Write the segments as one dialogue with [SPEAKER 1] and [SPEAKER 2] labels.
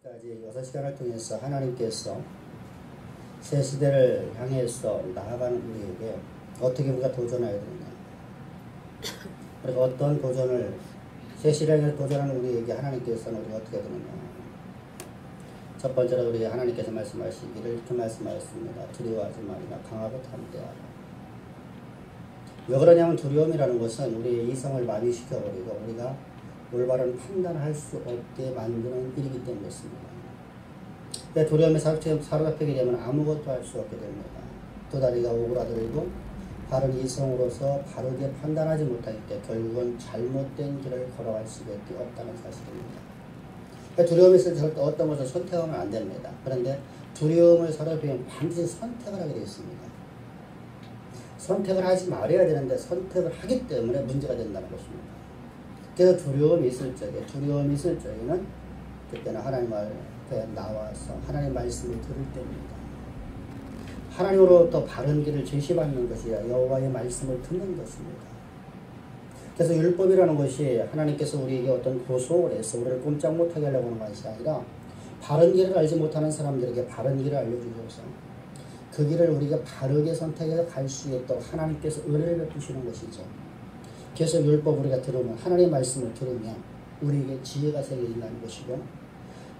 [SPEAKER 1] 지금까지 6시간을 통해서 하나님께서 새 시대를 향해서 나아가는 우리에게 어떻게 우리가 도전해야 되느냐, 그리고 어떤 도전을, 새 시대를 도전하는 우리에게 하나님께서는 우리가 어떻게 되느냐. 첫 번째로 우리 하나님께서 말씀하시기를 이렇게 말씀하셨습니다. 두려워하지 말라, 강하고 담대하라. 왜 그러냐면 두려움이라는 것은 우리의 이성을 마비시켜버리고 우리가 올바른 판단할 수 없게 만드는 일이기 때문이었습니다. 두려움에 사로잡히게 되면 아무것도 할 수 없게 됩니다. 두 다리가 오그라들고 바른 이성으로서 바르게 판단하지 못하기 때문에 결국은 잘못된 길을 걸어갈 수밖에 없다는 사실입니다. 두려움이 있을 때 어떤 것을 선택하면 안 됩니다. 그런데 두려움을 사로잡히면 반드시 선택을 하게 되어 있습니다. 선택을 하지 말아야 되는데 선택을 하기 때문에 문제가 된다는 것입니다. 그래서 두려움이 있을 적에는 그때는 하나님 앞에 나와서 하나님 말씀을 들을 때입니다. 하나님으로부터 바른 길을 제시받는 것이 여호와의 말씀을 듣는 것입니다. 그래서 율법이라는 것이 하나님께서 우리에게 어떤 고소를 해서 우리를 꼼짝 못하게 하려고 하는 것이 아니라 바른 길을 알지 못하는 사람들에게 바른 길을 알려주셔서 그 길을 우리가 바르게 선택해서 갈 수 있도록 하나님께서 은혜를 베푸시는 것이죠. 그래서 율법 우리가 들으면, 하나님의 말씀을 들으면 우리에게 지혜가 생겨진다는 것이고,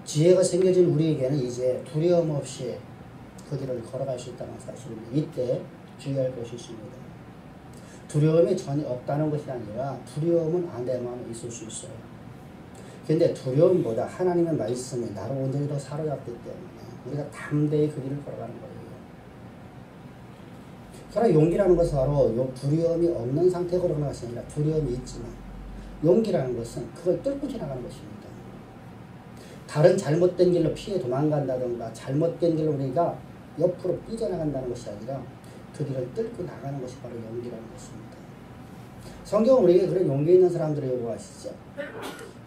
[SPEAKER 1] 지혜가 생겨진 우리에게는 이제 두려움 없이 그 길을 걸어갈 수 있다는 사실입니다. 이때 주의할 것이 있습니다. 두려움이 전혀 없다는 것이 아니라 두려움은 안에만 있을 수 있어요. 그런데 두려움보다 하나님의 말씀이 나를 온전히 더 사로잡기 때문에 우리가 담대히 그 길을 걸어가는 거예요. 그러나 용기라는 것은 바로 두려움이 없는 상태에 걸어가는 것이 아니라 두려움이 있지만, 용기라는 것은 그걸 뚫고 지나가는 것입니다. 다른 잘못된 길로 피해 도망간다든가 잘못된 길로 우리가 옆으로 삐져나간다는 것이 아니라 그 길을 뚫고 나가는 것이 바로 용기라는 것입니다. 성경은 우리에게 그런 용기 있는 사람들을 요구하시죠.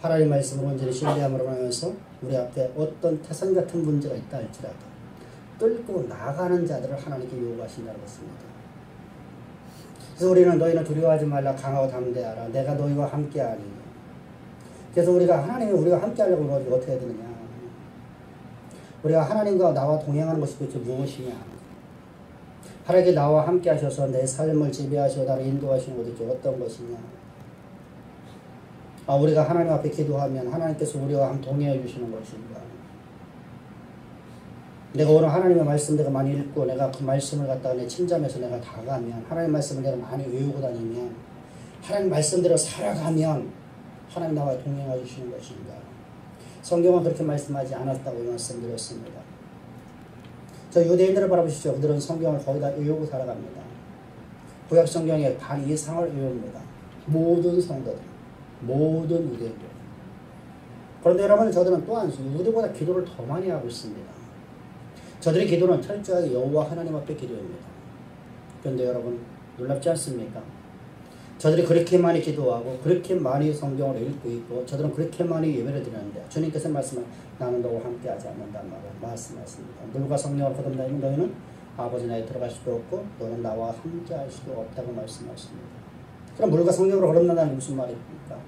[SPEAKER 1] 하나님 말씀을 온전히 신뢰함으로 하면서 우리 앞에 어떤 태산 같은 문제가 있다 할지라도 뚫고 나가는 자들을 하나님께 요구하신다는 것입니다. 그래서 우리는 너희는 두려워하지 말라, 강하고 담대하라, 내가 너희와 함께하니. 그래서 하나님이 우리가 함께하려고 하면 어떻게 해야 되느냐. 우리가 하나님과 나와 동행하는 것이 도대체 무엇이냐. 하나님께 나와 함께 하셔서 내 삶을 지배하시고 나를 인도하시는 것이 도대체 어떤 것이냐. 우리가 하나님 앞에 기도하면 하나님께서 우리와 함께 동행해 주시는 것인가. 내가 오늘 하나님의 말씀 내가 많이 읽고 내가 그 말씀을 갖다가 내 침잠에서 내가 다 가면, 하나님 말씀을 내가 많이 외우고 다니면, 하나님 말씀대로 살아가면 하나님 나와 동행해 주시는 것인가. 성경은 그렇게 말씀하지 않았다고 말씀드렸습니다. 저 유대인들을 바라보시죠. 그들은 성경을 거의 다 외우고 살아갑니다. 구약 성경의 반 이상을 외웁니다. 모든 성도들, 모든 유대인들. 그런데 여러분, 저들은 또한 우리보다 기도를 더 많이 하고 있습니다. 저들의 기도는 철저하게 여호와 하나님 앞에 기도입니다. 그런데 여러분, 놀랍지 않습니까? 저들이 그렇게 많이 기도하고 그렇게 많이 성경을 읽고 있고 저들은 그렇게 많이 예배를 드리는데 주님께서 말씀을 나는 너와 함께 하지 않는다는 말을 말씀하십니다. 물과 성령을 거듭나면 너희는 아버지 나라에 들어갈 수도 없고 너는 나와 함께 할 수도 없다고 말씀하십니다. 그럼 물과 성령으로 거듭난다는 무슨 말입니까?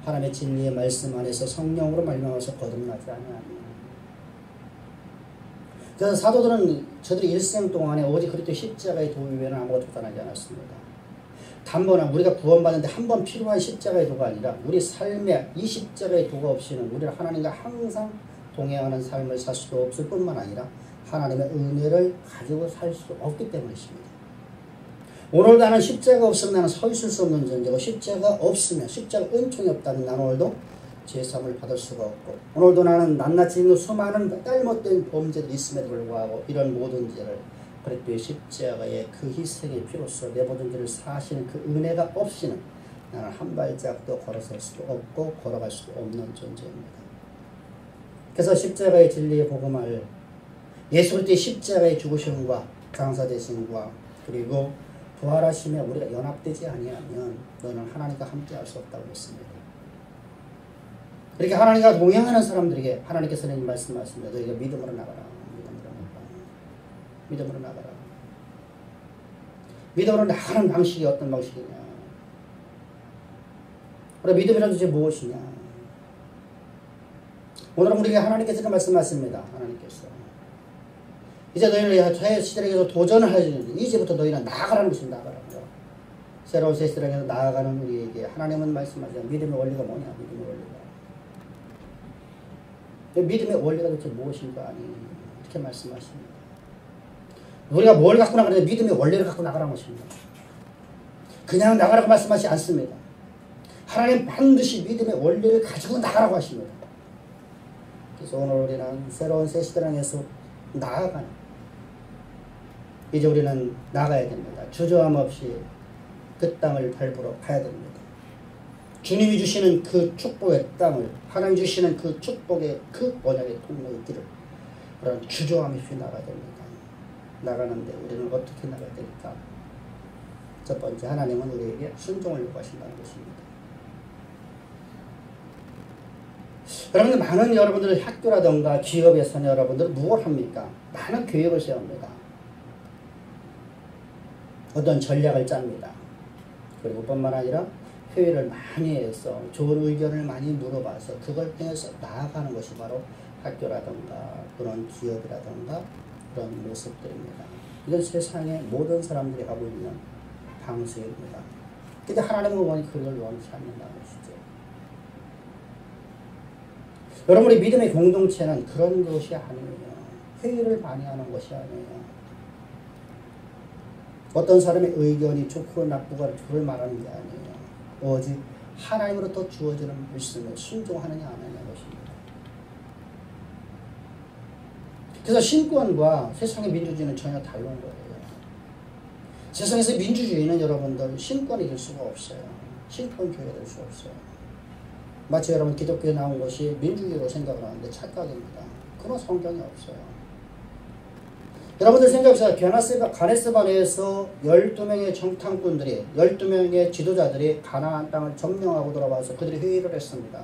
[SPEAKER 1] 하나님의 진리의 말씀 안에서 성령으로 말미암아서 거듭나지 아니하니. 그래서 사도들은 저들이 일생 동안에 오직 그리스도의 십자가의 도 외에는 아무것도 떠나지 않았습니다. 단번에 우리가 구원받는데 한 번 필요한 십자가의 도가 아니라 우리 삶에 이 십자가의 도가 없이는 우리는 하나님과 항상 동행하는 삶을 살 수도 없을 뿐만 아니라 하나님의 은혜를 가지고 살 수 없기 때문이십니다. 오늘도 나는 십자가 없으면 나는 서 있을 수 없는 존재고, 십자가 없으면, 십자가 은총이 없다면 나는 오늘도 제삼을 받을 수가 없고, 오늘도 나는 낱낱이 있는 수많은 잘못된 범죄들이 있음에도 불구하고 이런 모든 죄를 그리스도의 십자가의 그 희생의 피로써 내 모든 죄를 사하시는 그 은혜가 없이는 나는 한 발짝도 걸어설 수도 없고 걸어갈 수도 없는 존재입니다. 그래서 십자가의 진리의 복음을, 예수 그리스도의 십자가의 죽으심과 장사되심과 그리고 부활하심에 우리가 연합되지 아니하면 너는 하나님과 함께 할 수 없다고 했습니다. 이렇게 하나님과 동행하는 사람들에게 하나님께서는 말씀하십니다. 너희가 믿음으로 나가라. 믿음으로 나가라. 믿음으로 나가는 방식이 어떤 방식이냐. 그럼 믿음이란 도대체 무엇이냐. 오늘은 우리에게 하나님께서 이렇게 말씀하십니다. 하나님께서 이제 너희는 새 시대에서 도전을 하시는 이제부터 너희는 나아가라는 것입니다. 나아가라는 거. 새로운 새 시대에서 나아가는 우리에게 하나님은 말씀하시죠. 믿음의 원리가 뭐냐? 믿음의 원리가. 믿음의 원리가 도대체 무엇인가? 아니 이렇게 말씀하십니다. 우리가 뭘 갖고 나가는데 믿음의 원리를 갖고 나가라는 것입니다. 그냥 나가라고 말씀하시지 않습니다. 하나님 반드시 믿음의 원리를 가지고 나가라고 하십니다. 그래서 오늘 우리는 새로운 새 시대를 향해서 나아가는 이제 우리는 나가야 됩니다. 주저함 없이 그 땅을 밟으러 가야 됩니다. 주님이 주시는 그 축복의 땅을 하나님이 주시는 그 축복의 그 언약의 통로의 길을 그런 주저함 없이 나가야 됩니다. 나가는데 우리는 어떻게 나가야 될까? 첫 번째 하나님은 우리에게 순종을 요구하신다는 것입니다. 여러분들 많은 여러분들 학교라든가 기업에서는 여러분들 무엇을 합니까? 많은 계획을 세웁니다. 어떤 전략을 짭니다. 그리고 뿐만 아니라 회의를 많이 해서 좋은 의견을 많이 물어봐서 그걸 통해서 나아가는 것이 바로 학교라든가 그런 기업이라든가 그런 모습들입니다. 이건 세상의 모든 사람들이 하고 있는 방식입니다. 근데 하나님은 그걸 원치 않는다는 것이죠. 여러분의 믿음의 공동체는 그런 것이 아니에요. 회의를 많이 하는 것이 아니에요. 어떤 사람의 의견이 좋고 나쁘고 그걸 말하는 게 아니에요. 오직 하나님으로부터 주어지는 말씀에 순종하느냐 안 하느냐 것입니다. 그래서 신권과 세상의 민주주의는 전혀 다른 거예요. 세상에서 민주주의는 여러분들 신권이 될 수가 없어요. 신권교회가 될 수 없어요. 마치 여러분 기독교에 나온 것이 민주주의로 생각을 하는데 착각입니다. 그런 성경이 없어요. 여러분들 생각해보세요. 가네스반에서 12명의 정탐꾼들이 12명의 지도자들이 가나안 땅을 점령하고 돌아와서 그들이 회의를 했습니다.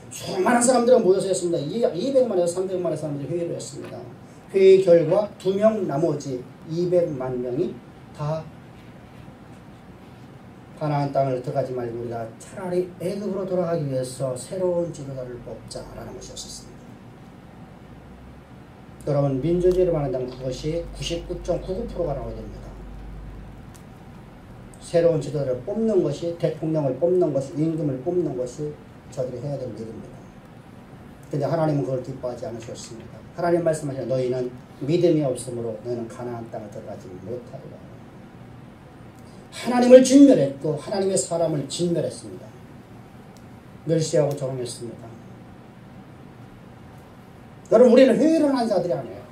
[SPEAKER 1] 수많은 사람들이 모여서 했습니다. 200만에서 300만의 사람들이 회의를 했습니다. 회의 결과 2명 나머지 200만 명이 다 가나안 땅을 들어가지 말고 우리가 차라리 애굽으로 돌아가기 위해서 새로운 지도자를 뽑자라는 것이었습니다. 여러분 민주주의를 말한다면 그것이 99.99%가 나와야 됩니다. 새로운 지도자를 뽑는 것이 대통령을 뽑는 것이 임금을 뽑는 것이 저들이 해야 될 일입니다. 그런데 하나님은 그걸 기뻐하지 않으셨습니다. 하나님 말씀하시는 너희는 믿음이 없으므로 너희는 가나안 땅을 들어가지 못하리라. 하나님을 진멸했고 하나님의 사람을 진멸했습니다. 멸시하고 조롱했습니다. 여러분 우리는 회의를 하는 자들이 아니에요.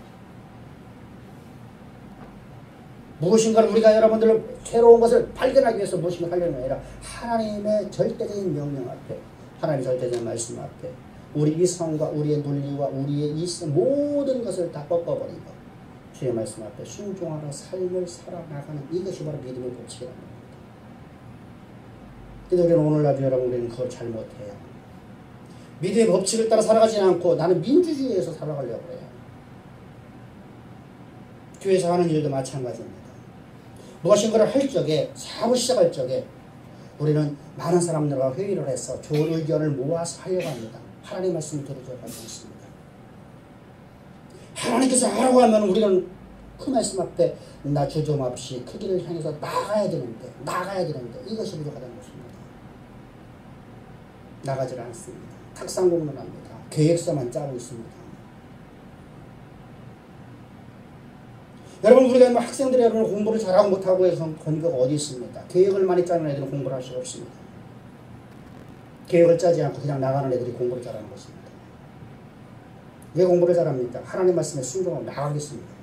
[SPEAKER 1] 무엇인가를 우리가 여러분들 새로운 것을 발견하기 위해서 무엇인가 하려는 게 아니라 하나님의 절대적인 명령 앞에 하나님의 절대적인 말씀 앞에 우리 이성과 우리의 논리와 우리의 이 모든 것을 다 꺾어버리고 주의 말씀 앞에 순종하는 삶을 살아나가는 이것이 바로 믿음의 법칙이라는 겁니다. 그런데 우리는 오늘날도 여러분 우리는 그걸 잘 못해요. 믿음의 법칙을 따라 살아가지 않고 나는 민주주의에서 살아가려고 해요. 교회에서 하는 일도 마찬가지입니다. 무엇인가를 할 적에 사고 시작할 적에 우리는 많은 사람들과 회의를 해서 좋은 의견을 모아서 하려고 합니다. 하나님의 말씀을 들어줘야 하지 않습니다. 하나님께서 하라고 하면 우리는 그 말씀 앞에 나 주저함 없이 그 길을 향해서 나가야 되는데 이것이 부족하다는 것입니다. 나가질 않습니다. 탁상공론합니다. 계획서만 짜고 있습니다. 여러분 우리가 학생들이 여러분 공부를 잘하고 못하고 해서 근거가 어디 있습니까? 계획을 많이 짜는 애들은 공부를 할 수가 없습니다. 계획을 짜지 않고 그냥 나가는 애들이 공부를 잘하는 것입니다. 왜 공부를 잘합니까? 하나님 말씀에 순종하고 나가겠습니다.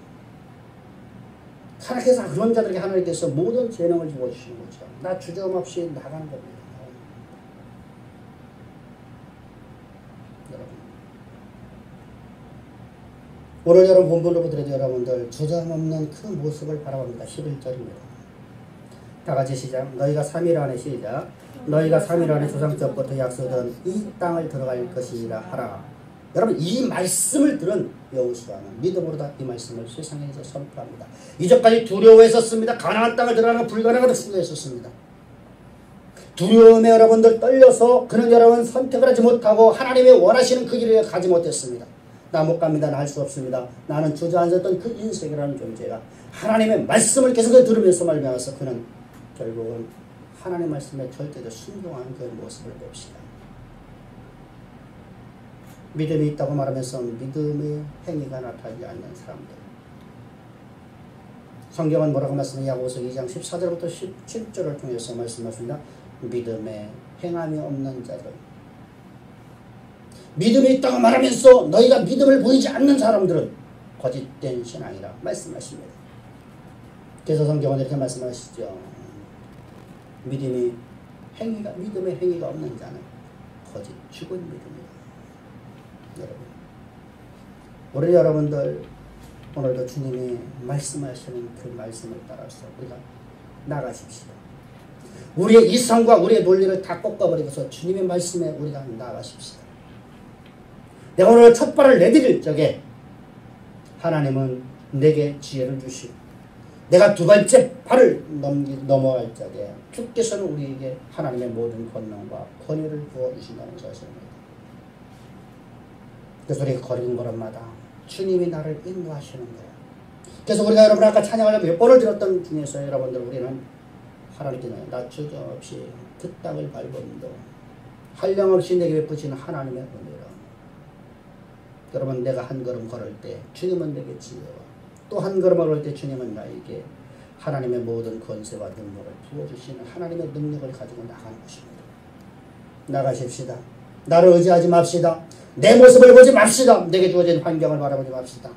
[SPEAKER 1] 하나님께서 그런 자들에게 하나님께서 모든 재능을 주어주시는 거죠. 나 주저함 없이 나가는 겁니다. 오늘 여러분 본문으로 보더라도 여러분들 주저함 없는 그 모습을 바라봅니다. 11절입니다. 다같이 시작. 너희가 3일 안에 시작. 너희가 3일 안에 조상적부터 약속한 이 땅을 들어갈 것이라 하라. 여러분 이 말씀을 들은 여호수아는 믿음으로 다 이 말씀을 세상에서 선포합니다. 이전까지 두려워했었습니다. 가나안 땅을 들어가는 건 불가능하다고 생각했었습니다. 두려움에 여러분들 떨려서 그는 여러분 선택을 하지 못하고 하나님의 원하시는 그 길을 가지 못했습니다. 나 못 갑니다. 나 할 수 없습니다. 나는 주저앉았던 그 인생이라는 존재가 하나님의 말씀을 계속 들으면서 말미암아서 그는 결국은 하나님 말씀에 절대로 순종하는 그 모습을 봅시다. 믿음이 있다고 말하면서 믿음의 행위가 나타나지 않는 사람들. 성경은 뭐라고 말씀하냐? 야고보서 2장 14절부터 17절을 통해서 말씀하십니다. 믿음에 행함이 없는 자들. 믿음이 있다고 말하면서 너희가 믿음을 보이지 않는 사람들은 거짓된 신앙이라 말씀하십니다. 그래서 성경은 이렇게 말씀하시죠. 믿음의 행위가 없는 자는 거짓 죽은 믿음이다. 여러분, 우리 여러분들 오늘도 주님이 말씀하시는 그 말씀을 따라서 우리가 나가십시다. 우리의 이성과 우리의 논리를 다 꺾어버리고서 주님의 말씀에 우리가 나가십시다. 내가 오늘 첫 발을 내디딜 적에 하나님은 내게 지혜를 주시고 내가 두 번째 발을 넘어갈 적에 주께서는 우리에게 하나님의 모든 권능과 권위를 부어주신다는 사실입니다. 그래서 우리가 걸은 걸음마다 주님이 나를 인도하시는 거예요. 그래서 우리가 여러분 아까 찬양을 몇 번을 들었던 중에서 여러분들 우리는 하나님께 낮추자 없이 그 땅을 밟음도 한량없이 내게 베푸시는 하나님의 은혜로 여러분 내가 한 걸음 걸을 때 주님은 내게 지혜와 또 한 걸음 걸을 때 주님은 나에게 하나님의 모든 권세와 능력을 부어주시는 하나님의 능력을 가지고 나가는 것입니다. 나가십시다. 나를 의지하지 맙시다. 내 모습을 보지 맙시다. 내게 주어진 환경을 바라보지 맙시다.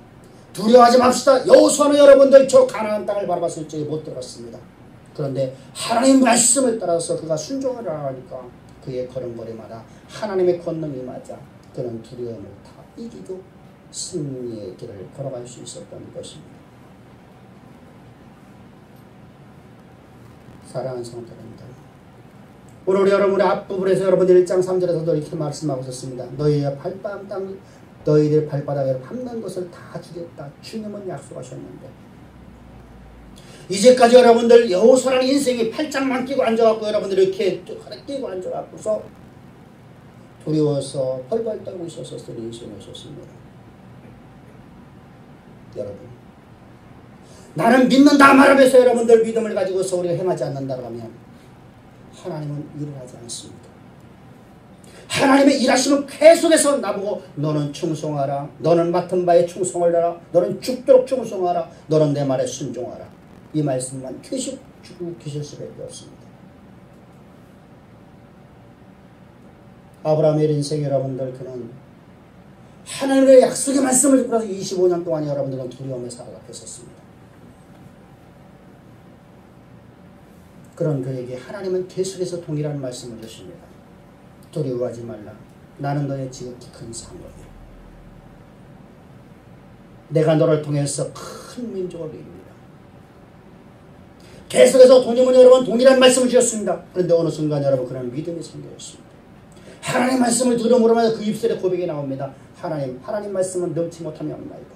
[SPEAKER 1] 두려워하지 맙시다. 여호수아는 여러분들 저 가나안 땅을 바라봤을 적에 못 들어갔습니다. 그런데 하나님 말씀을 따라서 그가 순종하라 하니까 그의 걸음걸이마다 하나님의 권능이 맞아 그는 두려움을 다 이기고 승리의 길을 걸어갈 수 있었던 것입니다. 사랑하는 성도님들, 오늘 여러분의 앞부분에서 여러분들 1장 3절에서도 이렇게 말씀하고 있었습니다. 너희의 너희들 발바닥에 밟는 것을 다 주겠다. 주님은 약속하셨는데 이제까지 여러분들 여호수아라는 인생이 팔짱만 끼고 앉아갖고 여러분들 이렇게 끼고 앉아갖고서 두려워서 펄펄 떨고 있었을 인생이었습니다. 여러분, 나는 믿는다 말하면서 여러분들 믿음을 가지고서 우리가 행하지 않는다고 하면 하나님은 일을 하지 않습니다. 하나님의 일하심은 계속해서 나보고 너는 충성하라. 너는 맡은 바에 충성을 하라. 너는 죽도록 충성하라. 너는 내 말에 순종하라. 이 말씀만 계속 주고 계실 수밖에 없습니다. 아브라함의 인생 여러분들 그는 하나님의 약속의 말씀을 듣고 나서 25년 동안 여러분들은 두려움에 살아갔었습니다. 그런 그에게 하나님은 계속해서 동일한 말씀을 주십니다. 두려워하지 말라. 나는 너의 지극히 큰 상급이야. 내가 너를 통해서 큰 민족을 이룹니다. 계속해서 주님은 여러분 동일한 말씀을 주셨습니다. 그런데 어느 순간 여러분 그런 믿음이 생겼습니다. 하나님 말씀을 들음으로만 그 입술에 고백이 나옵니다. 하나님 말씀은 넘치 못하면 없나이다.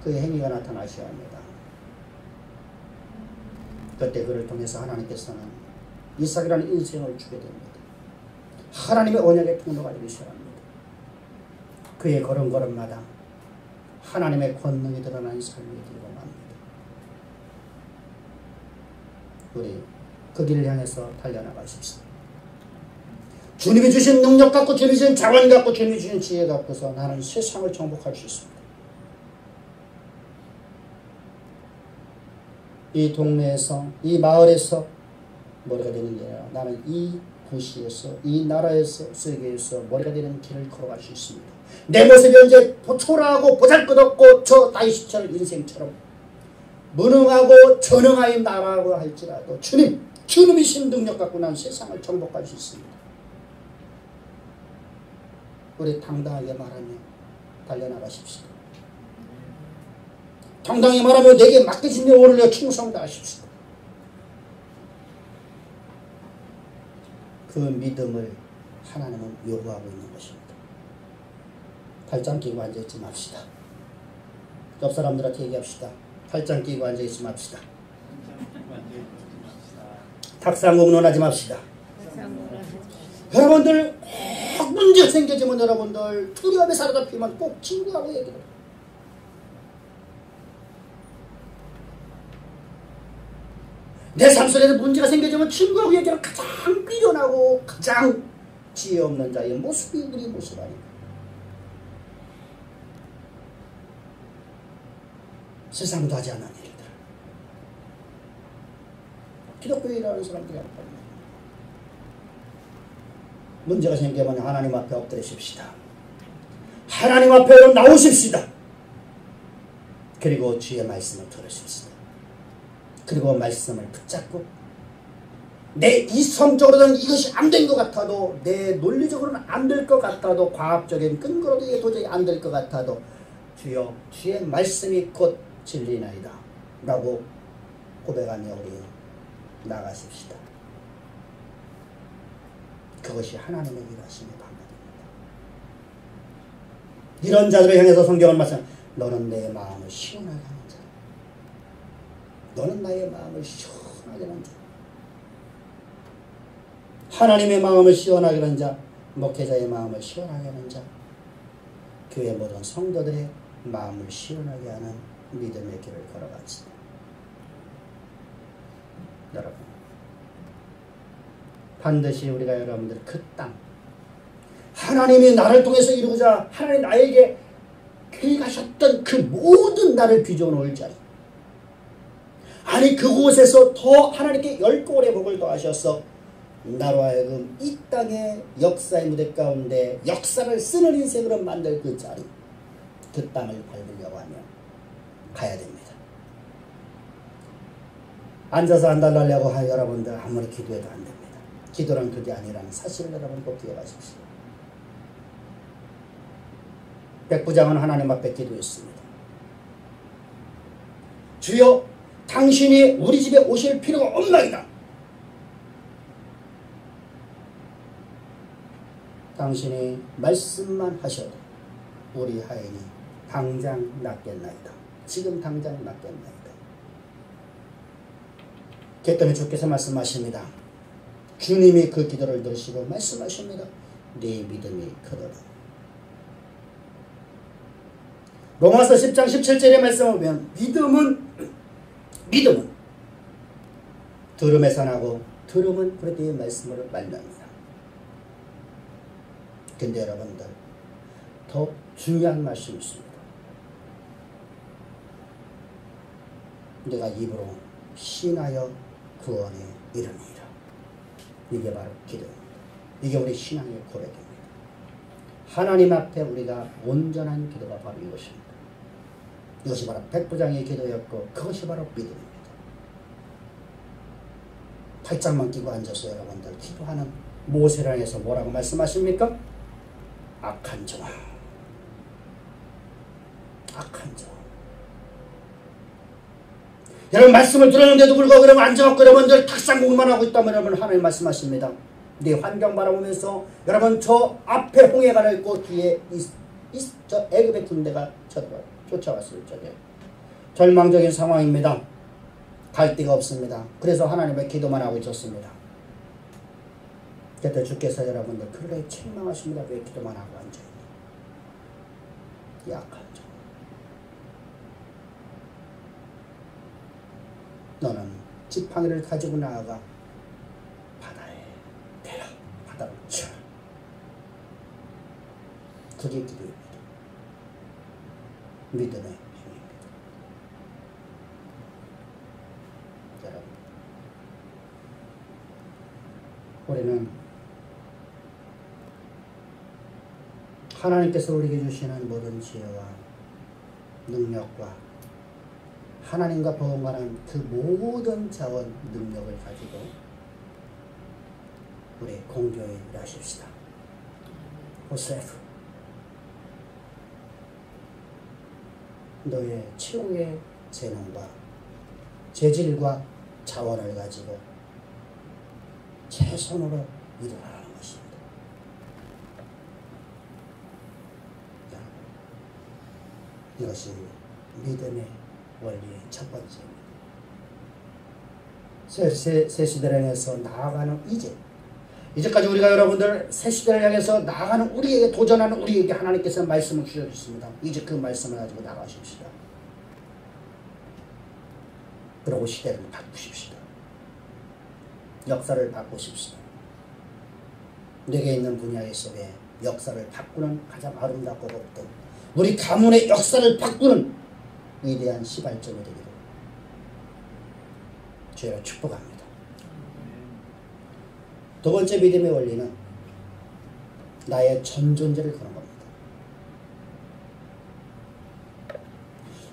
[SPEAKER 1] 그의 행위가 나타나셔야 합니다. 그때 그를 통해서 하나님께서는 이삭이라는 인생을 주게 됩니다. 하나님의 언약의 통로가 되기 시작합니다. 그의 걸음걸음마다 하나님의 권능이 드러난 삶이 되고 맙니다. 우리 그 길을 향해서 달려나가십시오. 주님이 주신 능력 갖고 주님이 주신 자원 갖고 주님이 주신 지혜 갖고서 나는 세상을 정복할 수 있습니다. 이 동네에서 이 마을에서 머리가 되는 게 아니라 나는 이 도시에서 이 나라에서 세계에서 머리가 되는 길을 걸어갈 수 있습니다. 내 모습이 언제 초라하고 보잘것없고 저 다윗처럼 인생처럼 무능하고 전능하인 나라고 할지라도 주님이신 능력 갖고 난 세상을 정복할 수 있습니다. 우리 당당하게 말하며 달려나가십시오. 당당히 말하며 내게 맡겨진 일 오늘려 충성 다하십시오. 그 믿음을 하나님은 요구하고 있는 것입니다. 팔짱 끼고 앉아있지 맙시다. 옆 사람들한테 얘기합시다. 팔짱 끼고 앉아있지 맙시다. 탁상공 논하지 맙시다. 여러분들 꼭 문제 생겨지면 여러분들 두려움에 사로잡히면 꼭 친구하고 얘기를 해요. 내 삶 속에서 문제가 생겨지면 친구하고 얘기하면 가장 미련하고 가장 지혜 없는 자의 모습이 우리 모습 아닙니까? 세상도 하지 않는 일들. 기독교에 일하는 사람들이 아닙니다. 문제가 생기면 하나님 앞에 엎드리십시다. 하나님 앞에 나오십시다. 그리고 주의 말씀을 들으십시다. 그리고 말씀을 붙잡고 내 이성적으로는 이것이 안 된 것 같아도 내 논리적으로는 안 될 것 같아도 과학적인 근거로도 이게 도저히 안 될 것 같아도 주여 주의 말씀이 곧 진리나이다 라고 고백하며 우리 나가십시다. 그것이 하나님의 일하심의 방법입니다. 이런 자들을 향해서 성경은 말씀 너는 내 마음을 시원하게 하는 자 너는 나의 마음을 시원하게 하는 자 하나님의 마음을 시원하게 하는 자 목회자의 마음을 시원하게 하는 자 교회 모든 성도들의 마음을 시원하게 하는 믿음의 길을 걸어갑시다. 여러분 반드시 우리가 여러분들 그 땅 하나님이 나를 통해서 이루고자 하나님 나에게 계획하셨던 그 모든 나를 빚어놓을 자리 아니 그곳에서 더 하나님께 10골의 복을 더하셔서 나로 하여금 이 땅의 역사의 무대 가운데 역사를 쓰는 인생으로 만들 그 자리 그 땅을 밟으려고 하면 가야 됩니다. 앉아서 안 달라고 할 여러분들 아무리 기도해도 안 됩니다. 기도는 그게 아니라는 사실을 여러분 꼭 기억하십시오. 백부장은 하나님 앞에 기도했습니다. 주여 당신이 우리 집에 오실 필요가 없나이다. 당신이 말씀만 하셔도 우리 하인이 당장 낫겠나이다. 지금 당장 낫겠나이다. 그랬더니 주께서 말씀하십니다. 주님이 그 기도를 들으시고 말씀하십니다. 네 믿음이 크도다. 로마서 10장 17절의 말씀을 보면 믿음은 들음에서 나고 들음은 그리스도의 말씀으로 말미암니다. 근데 여러분들 더 중요한 말씀이 있습니다. 내가 입으로 신하여 구원에 이르니라. 이게 바로 기도입니다. 이게 우리 신앙의 고백입니다. 하나님 앞에 우리가 온전한 기도가 바로 이것입니다. 이것이 바로 백부장의 기도였고 그것이 바로 믿음입니다. 팔짱만 끼고 앉아서 여러분들 기도하는 모세를 향해서 뭐라고 말씀하십니까? 악한 자와 악한 자. 여러분 말씀을 들었는데도 불구하고 그러면 앉아갖고 여러분들 탁상공만 하고 있다면 여러분 하나님 말씀하십니다. 네 환경 바라보면서 여러분 저 앞에 홍해가 있고 뒤에 저 애굽의 군대가 쫓아왔을 적에 절망적인 상황입니다. 갈 데가 없습니다. 그래서 하나님의 기도만 하고 있었습니다. 그때 주께서 여러분들 그렇게 책망하십니다. 왜 기도만 하고 앉아있니? 약한 자. 너는 지팡이를 가지고 나아가 바다에 대라. 바다를 쳐라. 그게 기도입니다. 믿음의 힘입니다. 여러분, 우리는 하나님께서 우리에게 주시는 모든 지혜와 능력과 하나님과 버금가는 그 모든 자원 능력을 가지고 우리 공교에 일하십시다. 호세프, 너의 최후의 재능과 재질과 자원을 가지고 최선으로 일어나는 것입니다. 이것이 믿음의 원리의 첫 번째입니다. 새 시대를 향해서 나아가는 이제까지 우리가 여러분들 새 시대를 향해서 나아가는 우리에게 도전하는 우리에게 하나님께서 말씀을 주셨습니다. 이제 그 말씀을 가지고 나가십시다. 그러고 시대를 바꾸십시다. 역사를 바꾸십시다. 내게 있는 분야의 속에 역사를 바꾸는 가장 아름답고 높은 우리 가문의 역사를 바꾸는 위대한 시발점이 되기를 주여 축복합니다. 두 번째 믿음의 원리는 나의 전 존재를 거는 겁니다.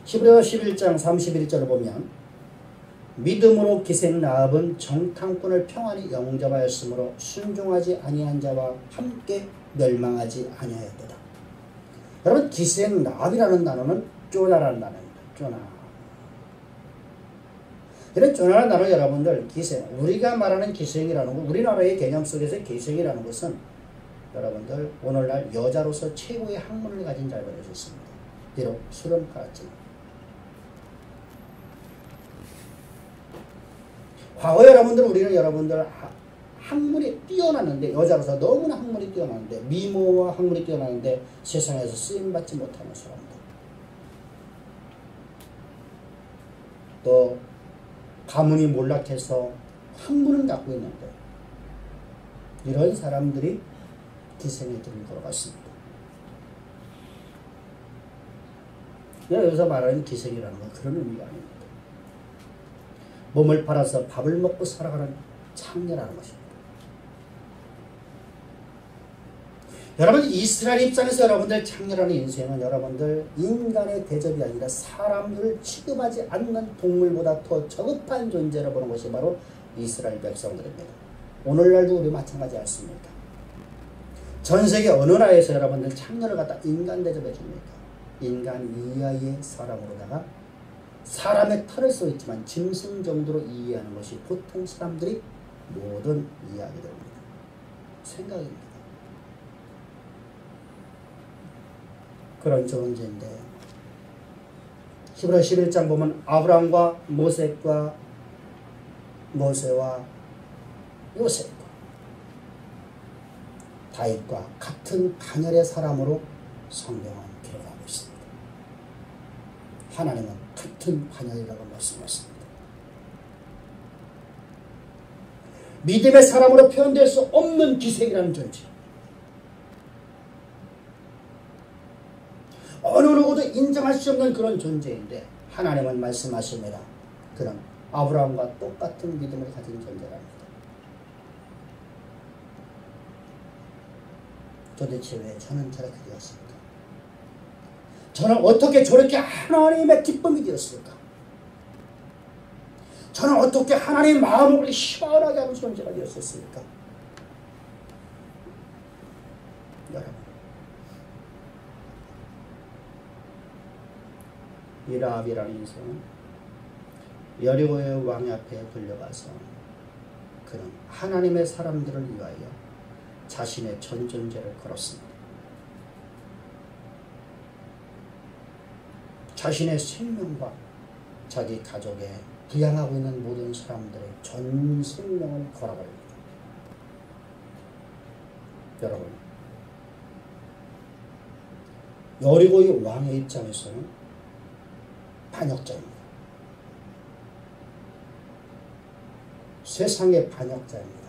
[SPEAKER 1] 히브리서 11장 31절을 보면 믿음으로 기생 라합은 정탐꾼을 평안히 영접하였으므로 순종하지 아니한 자와 함께 멸망하지 아니하였도다. 여러분, 기생 라합이라는 단어는 쪼나라는 단어입니다. 쪼나. 이런 쪼나라는 단어 여러분들 기생, 우리가 말하는 기생이라는 것, 우리나라의 개념 속에서 기생이라는 것은 여러분들 오늘날 여자로서 최고의 학문을 가진 자를 가졌습니다. 비록 술은 팔았지만. 과거 여러분들 우리는 여러분들 학문이 뛰어났는데 여자로서 너무나 학문이 뛰어났는데 미모와 학문이 뛰어났는데 세상에서 쓰임받지 못하는 사람들, 또 가문이 몰락해서 학문은 갖고 있는데 이런 사람들이 기생의 길을 걸어갔습니다. 여기서 말하는 기생이라는 건 그런 의미가 아닙니다. 몸을 팔아서 밥을 먹고 살아가는 창녀라는 것입니다. 여러분, 이스라엘 입장에서 여러분들 창녀라는 인생은 여러분들 인간의 대접이 아니라 사람들을 취급하지 않는 동물보다 더 저급한 존재로 보는 것이 바로 이스라엘 백성들입니다. 오늘날도 우리 마찬가지 않습니까? 전 세계 어느 나라에서 여러분들 창녀를 갖다 인간 대접해 줍니까? 인간 이하의 사람으로다가 사람의 탈을 써 있지만 짐승 정도로 이해하는 것이 보통 사람들이 모든 이야기들입니다. 생각입니다. 그런 존재인데 히브리서 11장 보면 아브라함과 모세와 요셉과 다윗과 같은 반열의 사람으로 성경은 기록하고 있습니다. 하나님은 같은 반열이라고 말씀하십니다. 믿음의 사람으로 표현될 수 없는 기생이라는 존재, 어느 누구도 인정할 수 없는 그런 존재인데 하나님은 말씀하십니다. 그는 아브라함과 똑같은 믿음을 가진 존재랍니다. 도대체 왜 저는 저렇게 되었습니까? 저는 어떻게 저렇게 하나님의 기쁨이 되었을까? 저는 어떻게 하나님의 마음을 시원하게 하는 존재가 되었을까? 여러분, 이 라합이라는 인생은 여리고의 왕 앞에 불려가서 그는 하나님의 사람들을 위하여 자신의 전 존재를 걸었습니다. 자신의 생명과 자기 가족에 부양하고 있는 모든 사람들의 전 생명을 걸어버립니다. 여러분, 여리고의 왕의 입장에서는 반역자입니다. 세상의 반역자입니다.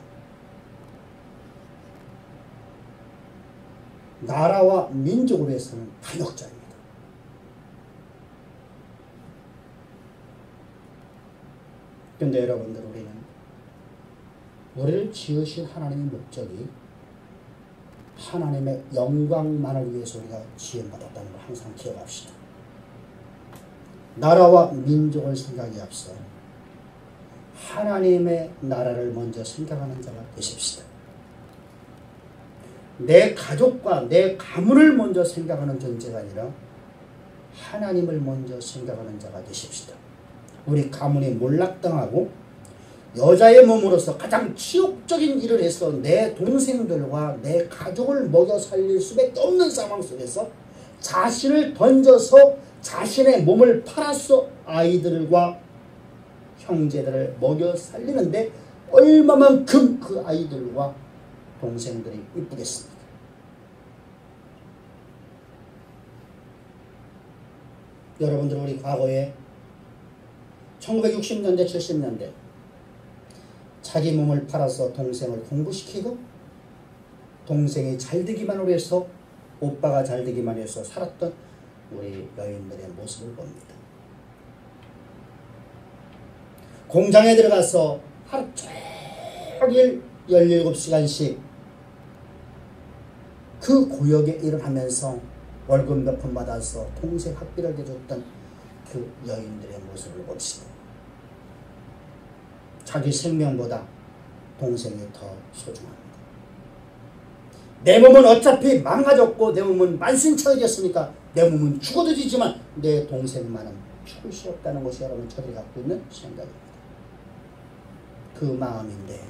[SPEAKER 1] 나라와 민족을 위해서는 반역자입니다. 그런데 여러분들, 우리를 지으신 하나님의 목적이 하나님의 영광만을 위해서 우리가 지음받았다는 걸 항상 기억합시다. 나라와 민족을 생각에 앞서 하나님의 나라를 먼저 생각하는 자가 되십시다. 내 가족과 내 가문을 먼저 생각하는 존재가 아니라 하나님을 먼저 생각하는 자가 되십시다. 우리 가문이 몰락당하고 여자의 몸으로서 가장 치욕적인 일을 해서 내 동생들과 내 가족을 먹여 살릴 수밖에 없는 상황 속에서 자신을 던져서 자신의 몸을 팔아서 아이들과 형제들을 먹여 살리는데 얼마만큼 그 아이들과 동생들이 이쁘겠습니까? 여러분들 우리 과거에 1960년대 70년대 자기 몸을 팔아서 동생을 공부시키고 동생이 잘 되기만 위해서 오빠가 잘 되기만 위해서 살았던 우리 여인들의 모습을 봅니다. 공장에 들어가서 하루 종일 17시간씩 그 고역에 일을 하면서 월급 몇 푼 받아서 동생 학비를 대줬던 그 여인들의 모습을 봅시다. 자기 생명보다 동생이 더 소중합니다. 내 몸은 어차피 망가졌고 내 몸은 만신창이졌으니까 내 몸은 죽어도 지지만 내 동생만은 죽을 수 없다는 것이 여러분 저들이 갖고 있는 생각입니다. 그 마음인데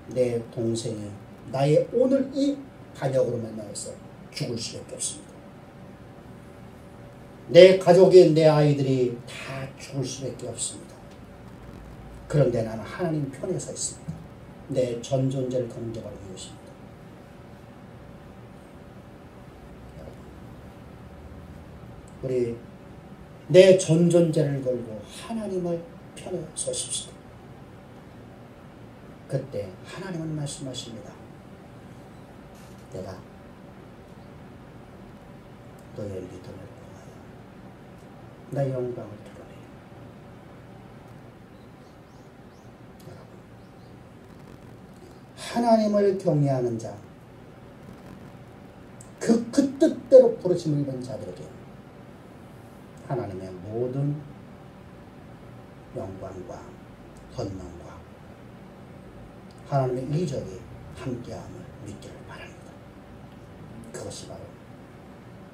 [SPEAKER 1] 내 동생이 나의 오늘 이 반역으로 만나서 죽을 수밖에 없습니다. 내 가족이 내 아이들이 다 죽을 수밖에 없습니다. 그런데 나는 하나님 편에 서 있습니다. 내 전존재를 건져가는 것입니다. 우리 내 전존재를 걸고 하나님을 편에 서십시다. 그때 하나님은 말씀하십니다. 내가 너의 믿음을 통하여 나 영광을 드러내. 하나님을 경외하는 자, 그 뜻대로 부르심을 입은 자들에게 하나님의 모든 영광과 권능과 하나님의 이적이 함께함을 믿기를 바랍니다. 그것이 바로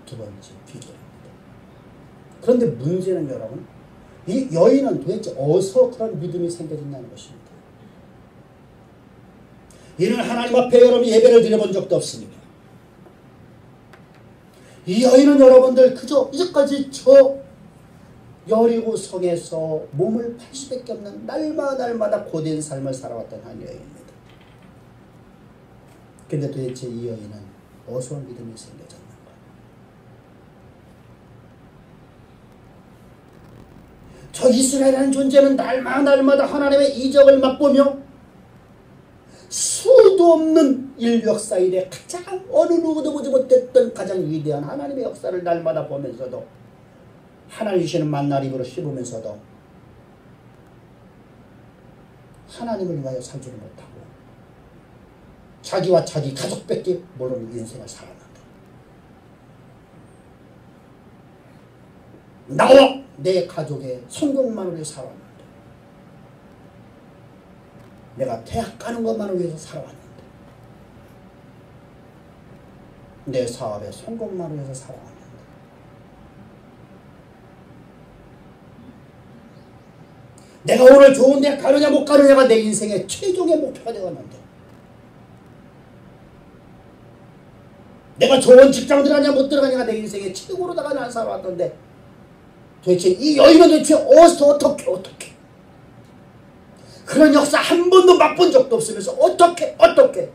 [SPEAKER 1] 두 번째 비결입니다. 그런데 문제는 여러분, 이 여인은 도대체 어디서 그런 믿음이 생겨졌냐는 것입니다. 이는 하나님 앞에 여러분이 예배를 드려본 적도 없습니다. 이 여인은 여러분들 그저 이제까지 저 여리고 성에서 몸을 팔 수밖에 없는 날마다 고된 삶을 살아왔던 한 여인입니다. 근데 도대체 이 여인은 어디서 믿음이 생겨졌는가? 저 이스라엘이라는 존재는 날마다 하나님의 이적을 맛보며 수도 없는 인류 역사 이래 가장 어느 누구도 보지 못했던 가장 위대한 하나님의 역사를 날마다 보면서도 하나님 주시는 만날 입으로 씹으면서도 하나님을 위하여 살지를 못하고 자기와 자기 가족밖에 모르는 인생을 살았는데 나와 내 가족의 성공만을 위해 살아왔는데 내가 대학 가는 것만을 위해서 살아왔는데 내 사업의 성공만을 위해서 살아왔는데 내가 오늘 좋은 대학 가느냐 못 가느냐가 내 인생의 최종의 목표가 되었는데 내가 좋은 직장 들어가냐 못 들어가냐가 내 인생의 최고로다가 난 살아왔던데 도대체 이 여인은 도대체 어디서 어떻게 그런 역사 한 번도 맛본 적도 없으면서 어떻게 저렇게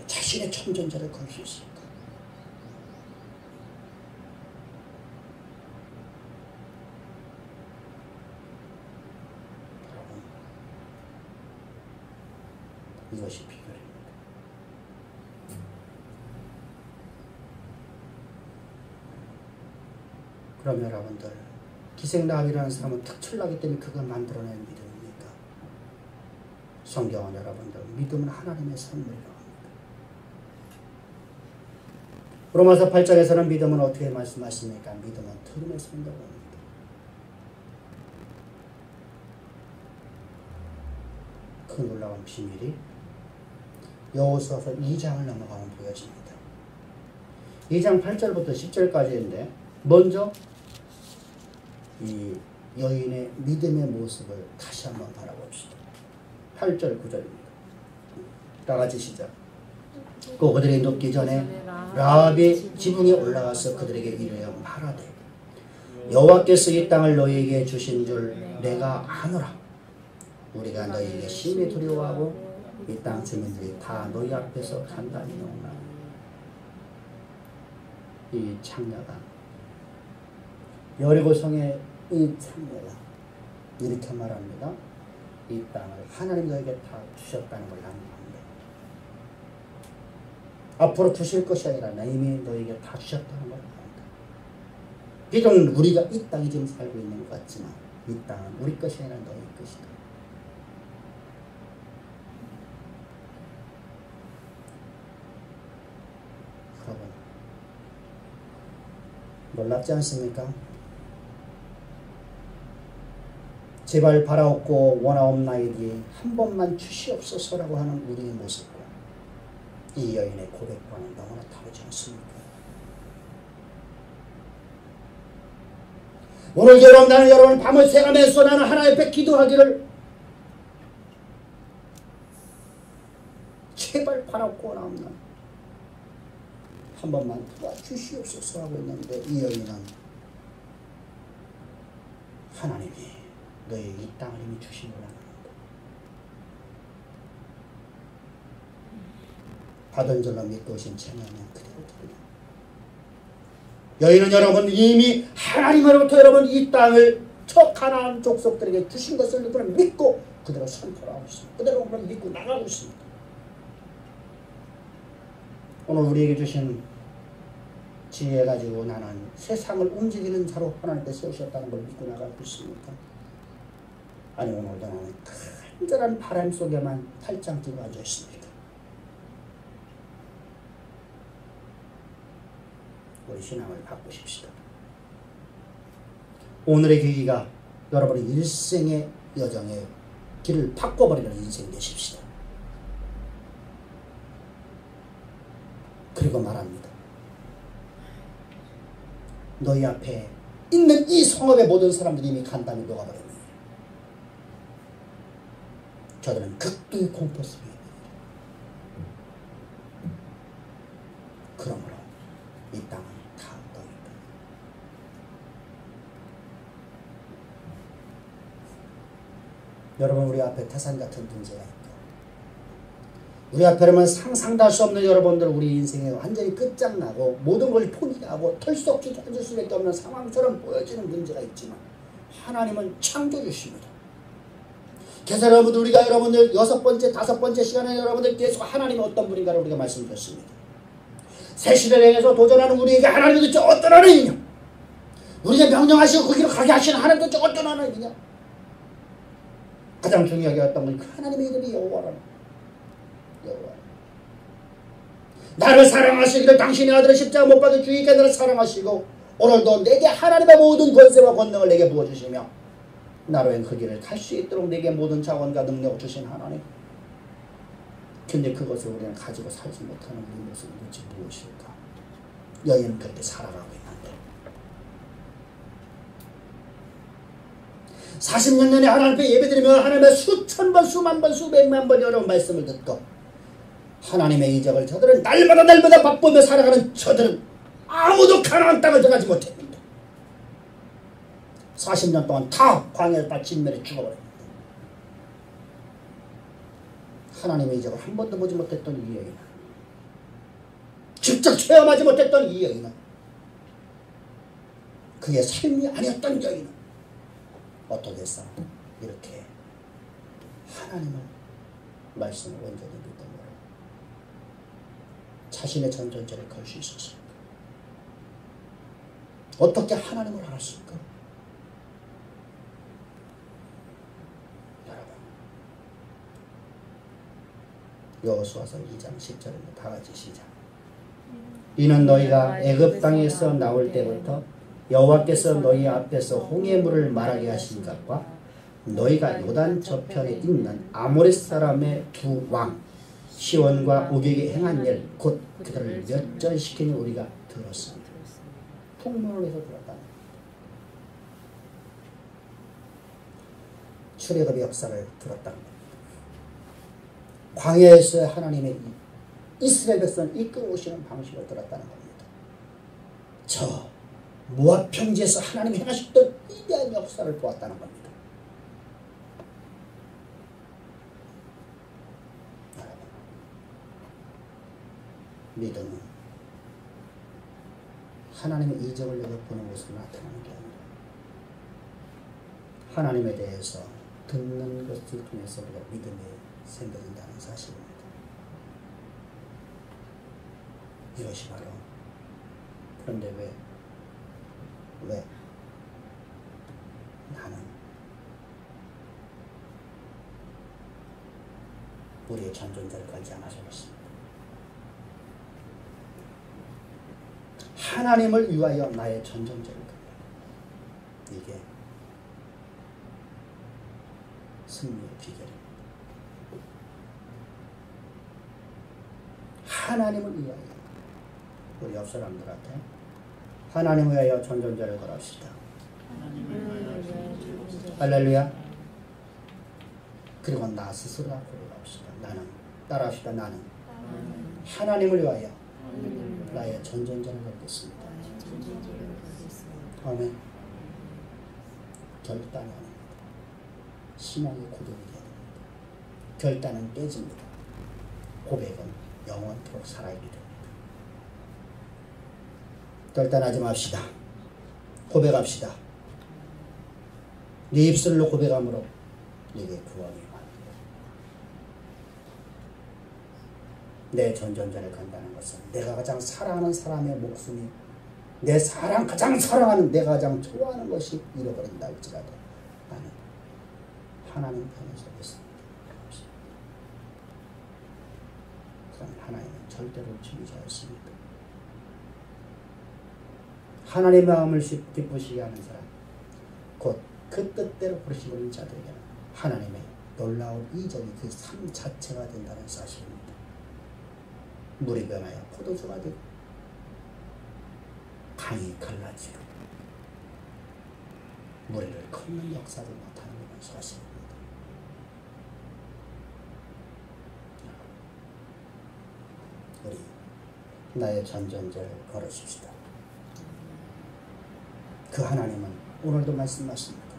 [SPEAKER 1] 자신의 천존재를 걸 수 있을까? 여러분, 이것이 비결입니다. 그럼 여러분들 기생라합이라는 사람은 특출나기 때문에 그걸 만들어낸 믿음입니까? 성경은 여러분들 믿음은 하나님의 선물이라고 합니다. 로마서 8장에서는 믿음은 어떻게 말씀하십니까? 믿음은 들음에서 온다고 합니다. 그 놀라운 비밀이 여호수아서 2장을 넘어가면 보여집니다. 2장 8절부터 10절까지인데 먼저 이 여인의 믿음의 모습을 다시 한번 바라봅시다. 8절 9절입니다. 다 같이 시작. 또 그들이 눕기 전에 라합이 지붕에 올라가서 그들에게 이르러 말하되 여호와께서 이 땅을 너희에게 주신 줄 내가 아노라. 우리가 너희에게 심히 두려워하고 이 땅 주민들이 다 너희 앞에서 간단히 나오나. 이 창녀가 여리고성의 이 창녀가 이렇게 말합니다. 이 땅을 하나님 너에게 다 주셨다는 걸 나누는데 앞으로 주실 것이 아니라 이미 너에게 다 주셨다는 걸 나눈다. 비록 우리가 이 땅에 지금 살고 있는 것 같지만 이 땅은 우리 것이 아니라 너의 것이다. 여러분 놀랍지 않습니까? 제발 바라옵고 원하옵나이디 한 번만 주시옵소서라고 하는 우리의 모습과 이 여인의 고백과는 너무나 다르지 않습니까? 오늘 나는 여러분 밤을 새가면서 나는 하나님 앞에 기도하기를 제발 바라옵고 원하옵나이디 한 번만 도와주시옵소서 하고 있는데 이 여인은 하나님이 너희 이 땅을 이미 주신 거라는 겁니다. 받은 줄로 믿고 오신 청년은 그대로 드리라. 여인은 여러분 이미 하나님으로부터 여러분 이 땅을 저 가나안 족속들에게 주신 것을 믿고 그대로 선포하고 있습니다. 그대로 믿고 나가고 있습니다. 오늘 우리에게 주신 지혜 가지고 나는 세상을 움직이는 자로 하나님께 세우셨다는 걸 믿고 나가고 있습니까? 아니 오늘도 나는 간절한 바람 속에만 팔짱 끼고 앉아 있습니다. 우리 신앙을 바꾸십시다. 오늘의 계기가 여러분의 일생의 여정의 길을 바꿔버리는 인생 되십시다. 그리고 말합니다. 너희 앞에 있는 이 성읍의 모든 사람들이 이미 간담이 녹아버렸네. 저들은 극도의 공포 속에 있습니다. 그러므로 이 땅은 다 너희다. 여러분 우리 앞에 태산 같은 문제가 있고 우리 앞에는 상상도 할 수 없는 여러분들 우리 인생에 완전히 끝장나고 모든 걸 포기하고 털썩지 앉을 수밖에 없는 상황처럼 보여지는 문제가 있지만 하나님은 창조주십니다. 그래서 여러분들 우리가 여러분들 6번째 5번째 시간에 여러분들 계속 하나님은 어떤 분인가를 우리가 말씀드렸습니다. 새 시대를 향해서 도전하는 우리에게 하나님은 도대체 어떤 하나님이냐, 우리가 명령하시고 그 길을 가게 하시는 하나님은 도대체 어떤 하나님이냐. 가장 중요하게 어떤 건 그 하나님의 이름이 여호와라는 여호와. 나를 사랑하시기를 당신의 아들을 십자가 못 박아 주의께 나를 사랑하시고 오늘도 내게 하나님의 모든 권세와 권능을 내게 부어주시며 나로 그 길을 갈 수 있도록 내게 모든 자원과 능력을 주신 하나님. 근데 그것을 우리는 가지고 살지 못하는 우리 모습은 도대체 무엇일까? 여인은 그렇게 살아가고 있는데 40년 전에 하나님 앞에 예배드리며 하나님의 수천 번 수만 번 수백만 번 여러 말씀을 듣고 하나님의 이적을 저들은 날마다 바쁘며 살아가는 저들은 아무도 가나안 땅을 들어가지 못했는데 40년 동안 다 광야에 다 진멸에 죽어버렸는데 하나님의 이적을 한 번도 보지 못했던 이 여인은, 직접 체험하지 못했던 이 여인은, 그의 삶이 아니었던 여인은 어떻게 했어? 이렇게 하나님을 말씀을 온전히 믿던 거로 자신의 전전제를 걸 수 있었습니다. 어떻게 하나님을 알았을까? 여호수아서 2장 10절입니다. 다 같이 시작. 이는 너희가 애굽 땅에서 나올 때부터 여호와께서 너희 앞에서 홍해 물을 마르게 하신 것과 너희가 요단 저편에 있는 아모리 사람의 두 왕 시온과 오격이 행한 일 곧 그들을 멸절시키니 우리가 들었습니다. 풍문을 해서 들었다. 출애굽의 역사를 들었다는 겁니다. 광야에서 하나님의 이스라엘 백성을 이끌어 오시는 방식을 들었다는 겁니다. 저 모압 평지에서 하나님이 행하셨던 위대한 역사를 보았다는 겁니다. 믿음은 하나님의 이적을 여겨보는 것으로 나타나는 게 아니라 하나님에 대해서 듣는 것을 통해서 우리가 믿음이 생겨진다는 사실입니다. 이것이 바로 그런데 왜 나는 우리의 전존자를 걸지 않아서겠습니다. 하나님을 위하여 나의 전존자를 걸다. 이게 승리의 비결입니다. 하나님을 위하여 우리 옆 사람들한테 하나님을 위하여 전존자를 걸읍시다. 할렐루야. 그리고 나 스스로 앞으로 갑시다. 나는 따라합시다. 나는 하나님을 위하여 나의 전존자를 걸겠습니다. 아멘. 결단이 아닙니다. 신앙의 고백이 되어야 됩니다. 결단은 깨집니다. 고백은 영원토록 살아있게 됩니다. 결단하지 맙시다. 고백합시다. 네 입술로 고백함으로 네게 구원이 임합니다. 내 전존자를 간다는 것은 내가 가장 사랑하는 사람의 목숨이 가장 사랑하는 내가 가장 좋아하는 것이 잃어버린다 할지라도 나는 하나님 편에 서겠습니다. 그럼 하나님은 절대로 진리자였습니다. 하나님의 마음을 기쁘시게 하는 사람, 곧 그 뜻대로 부르심을 자들에게는 하나님의 놀라운 이적이 그 삶 자체가 된다는 사실입니다. 물이 변하여 포도주가 되고 강이 갈라지고 무리를 걷는 역사를 나타내는 사실입니다. 우리 나의 전존자를 걸으십시다. 그 하나님은 오늘도 말씀하십니다.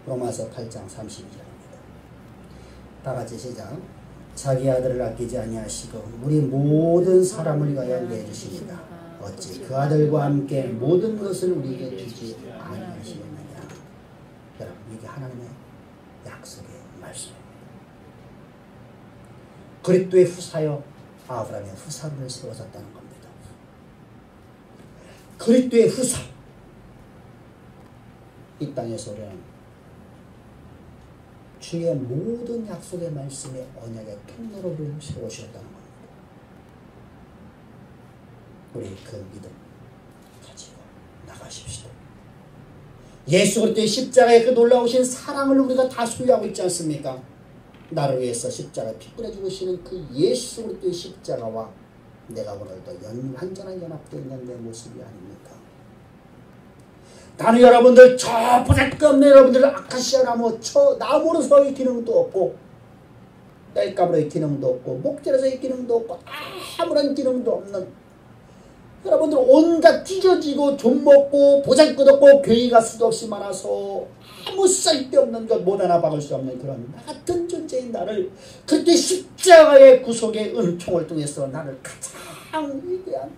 [SPEAKER 1] 로마서 8장 32절입니다. 다같이 시작. 자기 아들을 아끼지 아니하시고 우리 모든 사람을 위하여 내주시니라. 어찌 그 아들과 함께 모든 것을 우리에게 주지 아니하시겠느냐. 여러분, 이게 하나님의 약속의 말씀입니다. 그리스도의 후사여 아브라함의 후사를 세워졌다는 겁니다. 그리스도의 후사. 이 땅에서 우리는 주의 모든 약속의 말씀에 언약의 통로를 세우셨다는 겁니다. 우리 그 믿음 가지고 나가십시다. 예수 그리스도의 십자가의 그 놀라우신 사랑을 우리가 다 소유하고 있지 않습니까? 나를 위해서 십자가에 피 뿌려주시는 그 예수 그리스도의 십자가와 내가 오늘도 완전한 연합되어 있는 내 모습이 아닙니까? 나는 여러분들 저 보잘것없는 여러분들 아카시아 나무 저 나무로서의 기능도 없고 땔감으로의 기능도 없고 목재로서의 기능도 없고 아무런 기능도 없는 여러분들 온갖 찢어지고 좀먹고 보잘것없고 교회가 수도 없이 많아서 아무 쓸데없는 것 못 하나 박을 수 없는 그런 나 같은 존재인 나를 그때 십자가의 구속의 은총을 통해서 나를 가장 위대한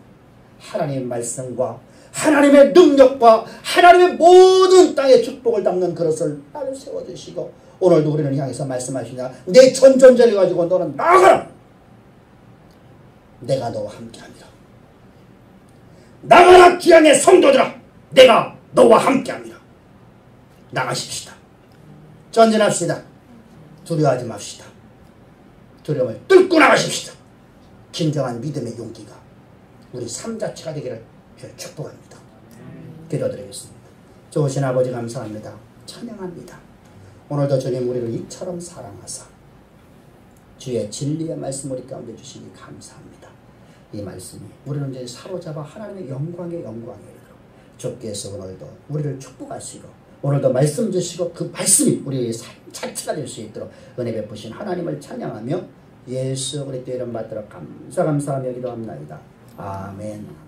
[SPEAKER 1] 하나님의 말씀과 하나님의 능력과 하나님의 모든 땅의 축복을 담는 그릇을 나를 세워주시고 오늘도 우리를 향해서 말씀하시냐. 내 전존자를 가지고 너는 나가라. 내가 너와 함께합니다. 나가라 귀향의 성도들아. 내가 너와 함께합니다. 나가십시다. 전진합시다. 두려워하지 맙시다. 두려움을 뚫고 나가십시다. 진정한 믿음의 용기가 우리 삶 자체가 되기를 축복합니다. 기도드리겠습니다. 좋으신 아버지 감사합니다. 찬양합니다. 오늘도 주님 우리를 이처럼 사랑하사 주의 진리의 말씀 우리 가운데 주시니 감사합니다. 이 말씀이 우리는 이제 사로잡아 하나님의 영광에 이르도록 주께서 오늘도 우리를 축복하시고 오늘도 말씀 주시고 그 말씀이 우리의 삶 자체가 될 수 있도록 은혜 베푸신 하나님을 찬양하며 예수 그리스도의 이름 받들어 감사하며 기도합나이다. 아멘.